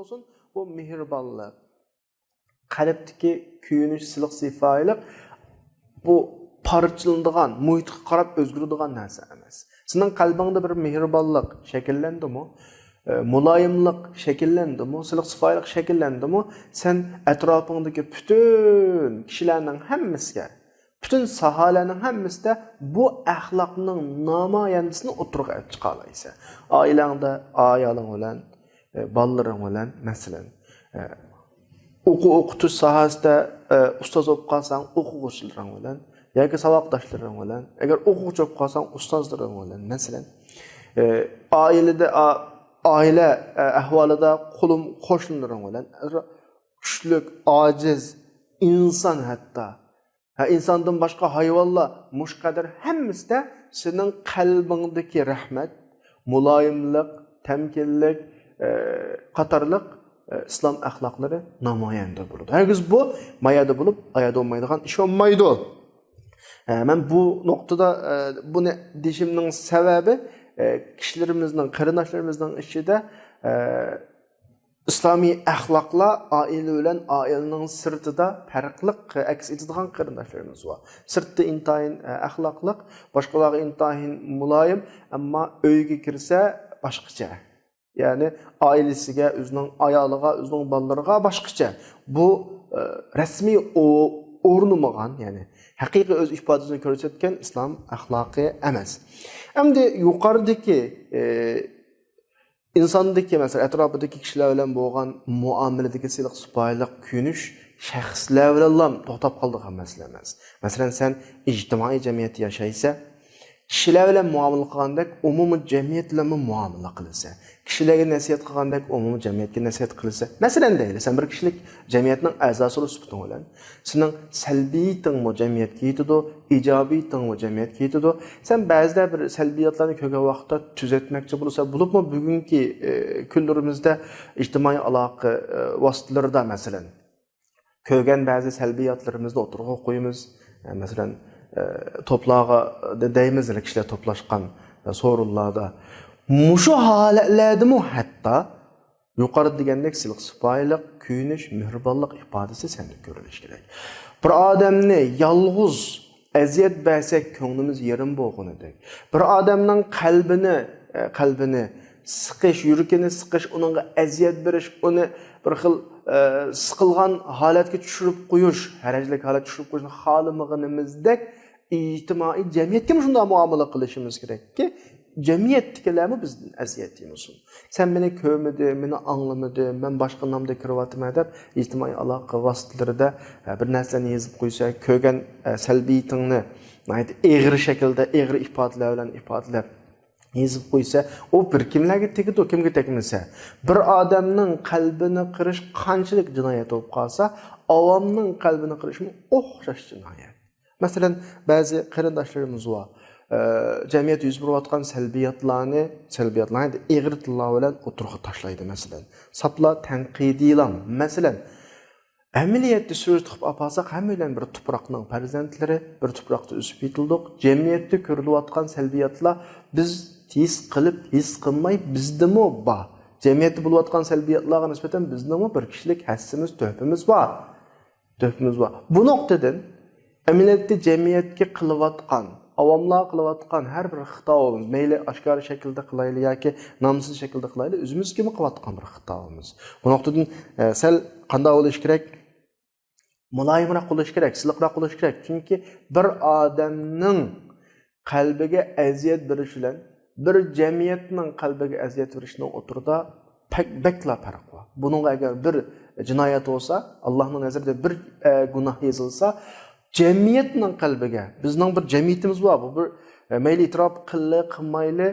olsun, bu mehribonlik, qalbdagi kuyunish, siliq sifoylik bu parçalanadigan, muhitga qarab o'zgaradigan narsa emas. Sening qalbingda bir mehribonlik shakllandimi? Muloyimlik shakllandimi? Siliq sifoylik shakllandimi? Sen atrofingdagi bütün kishilarning hammasiga, bütün sahalarning hammasida bu axloqning namoyandasini o'tirg'a chiqa olaysan. Oilangda ayoling bilan, bolalaring bilan, masalan, o'qitish sohasida ustoz bo'lib qolsang, o'quvchilaring bilan yoki saboqdoshlaring bilan, agar o'quvchi bo'lib qolsang, ustozlaring bilan, masalan, oila ahvolida qo'lim qo'shnilaring bilan, kuchlik, ojiz inson hatto, insondan boshqa hayvonlar mush qadar hammasida sening qalbingdagi rahmat, muloyimlik, tamkinlik, qatorliq islom axloqlari namoyanda bo'ladi. Hargiz bu mayada bo'lib, ayada olmaydigan ish olmaydi. Men bu noktada buni deyishimning sababi kishilarimizning, qarindoshlarimizning ichida islomiy axloqlar oila bilan oilaning sirtida farqli aks etadigan qarindoshlarimiz bor. Sirtda intayin axloqliq, boshqalarga intayin muloyim, ammo uyga kirsa boshqacha. Yani ailesiga, o'zining ayoliga, o'zining bolalariga boshqacha. Bu rasmiy o'rnamagan, yani haqiqiy o'z ifodasini ko'rsatgan islom axloqi emas. Endi yuqoridagi insondagi, masalan, atrofidagi kishilar bilan bo'lgan muomaladagi siliq sifoylik kuyinish shaxslar bilan to'xtab qoldigan masala emas. Masalan, sen ijtimoiy jamiyatda yashaysa, kishilar bilan muomala qilgandek umumiy jamiyat bilan muomala qilsa, kishilarga nasihat qilgandek umumiy jamiyatga nasihat qilsa, masalan deylik, sen bir kishilik jamiyatning a'zosi sifating bilan sening salbiyating jamiyatga yetadi, ijobiyating jamiyatga yetadi. Sen ba'zida bir salbiyatlarni ko'rgan vaqtda tuzatmoqchi bo'lsa, bo'libmi bugungi kunlarimizda ijtimoiy aloqa vositalarida masalan ko'rgan ba'zi salbiyatlarimizni o'tirg'a qo'yamiz. Masalan, to'plağa deymiz, kishilar to'plashgan so'rinlarda mushu holatlardami hatto yuqori degandek siliq sifoylik, kuyinish, mehribonlik ifodasi senda ko'rilishi kerak. Bir odamni yolg'iz aziyat bersak ko'nglimiz yerim bo'lganidek, bir odamning qalbini siqish, yurakini siqish, uningga aziyat berish, uni bir xil siqilgan holatga tushirib qo'yish, harajlik holatga tushirib qo'yishni xohlamag'inimizdek ijtimoiy jamiyatga shunday muomala qilishimiz kerakki, jamiyatdagilarmi bizdan aziyat yemesin. Sen meni ko'rmadi, meni anglamadi, men boshqa nomda kiryapman deb ijtimoiy aloqa vositalarida bir narsani yozib qo'ysa, ko'rgan salbiyatingni egri shaklda, egri ifodalar bilan ifodalab yozib qo'ysa, u bir kimlarga tegadi, kimga tegmasa, bir odamning qalbini qirish qanchalik jinoyat bo'lib qolsa, avomning qalbini qirishmi o'xshash jinoyat. Masalan, ba'zi qarindoshlarimiz bor. Jamiyat yuz berayotgan salbiyatlarni egri tillar bilan o'tirg'a tashlaydi masalan. Sapla tanqidiylar. Masalan, amaliyotda so'z tiqib olsak, hammalar bir tuproqning farzandlari, bir tuproqda o'sib yetildik. Jamiyatda ko'rilayotgan salbiyatlar biz his qilmay bizdami bor. Jamiyatda bo'layotgan salbiyatlarga nisbatan bizdami bir kishilik hassimiz, to'pimiz bor. Bu nuqtadan amaliyotda jamiyatga qilayotgan, avomlar qilayotgan har bir xitoyimiz, mayli oshkora shaklda qilayli yoki nomsiz shaklda qilayli, o'zimizga qilayotgan bir xitoyimiz. Bu nuqtadan sal qanday bo'lish kerak? Muloyimroq bo'lish kerak, siliqroq bo'lish kerak. Chunki bir odamning qalbiga aziyat berish bilan bir jamiyatning qalbiga aziyat berishning o'tirida bakla farq bor. Buning agar bir jinoyat bo'lsa, Allohning nazarida bir gunoh yozilsa, jamiyatning qalbiga, bizning bir jamiyatimiz bor. Bu bir mayli itrof qilmayli,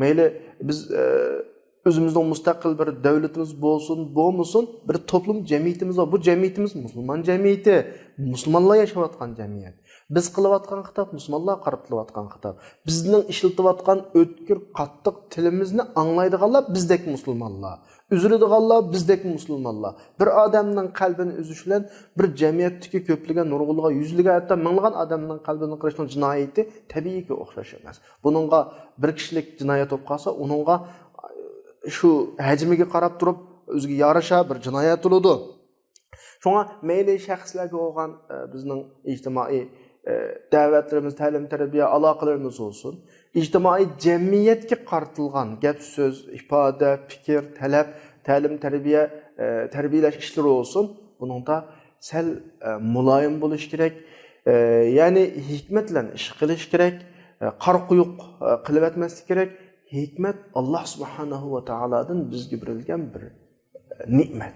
mayli biz o'zimizning mustaqil bir davlatimiz bo'lmasin, bir to'plum jamiyatimiz bor. Bu jamiyatimiz musulmon jamiyati, musulmonlar yashayotgan jamiyat. Biz qilayotgan xitob musulmonlar qarab qilayotgan xitob. Bizning ishlatayotgan o'tkir, qattiq tilimizni anglaydiganlar bizdek musulmonlar. Üzüladiganlar bizdek musulmonlar. Bir odamning qalbini uzish bilan bir jamiyatdagi ko'pligan nurg'ulga, yuzliga, hatto minglagan odamning qalbini qirishning jinoyati tabiiyki o'xshash emas. Buningga bir kishilik jinoyat bo'lib qolsa, uningga shu hajmiga qarab turib o'ziga yarasha bir jinoyat bo'ladi. Şoňa meýle şäxslerge bolgan bizning ijtimoiy da'vatlarimiz, ta'lim, tarbiya aloqalarimiz bolsun, ijtimoiy jamiyatga qartilgan gap söz, ifoda, fikr, talab, ta'lim, tarbiya, tarbiyalash ishlari bolsun. Buningda sel muloyim bo'lish kerak. Ya'ni hikmat bilan ish qilish kerak. Qarquyuq qilib etmaslik kerak. Hikmat Alloh subhanahu va taolodan bizga berilgan bir ne'mat.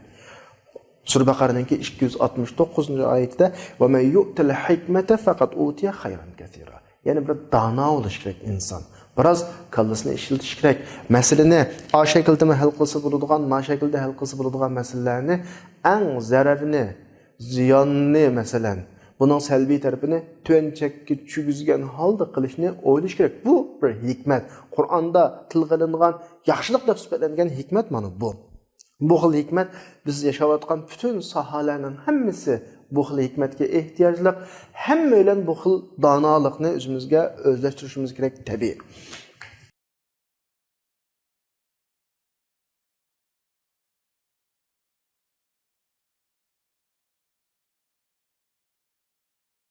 Sura Baqaraning 269-oyatida "Va men yu'til hikmata faqat utiya khayran katira." Ya'ni bir dono bo'lish kerak inson. Biroz kallasini ishlatish kerak. Masalani o shaklda hal qilsa bo'ladigan, ma shaklda hal qilsa bo'ladigan masalalarni eng zararini, ziyonni masalan, buning salbiy tarafini to'nchakka tushizgan holda qilishni o'ylash kerak. Bu bir hikmat. Qur'onda tilg'ilingan, yaxshilik deb sifatlangan hikmat mana bu. Bu xil hikmat biz yaşayotgan bütün sahalarning hammasi bu xil hikmatga ehtiyojli. Hamma bilan bu xil donolikni o'zimizga o'zlashtirishimiz kerak tabiiy.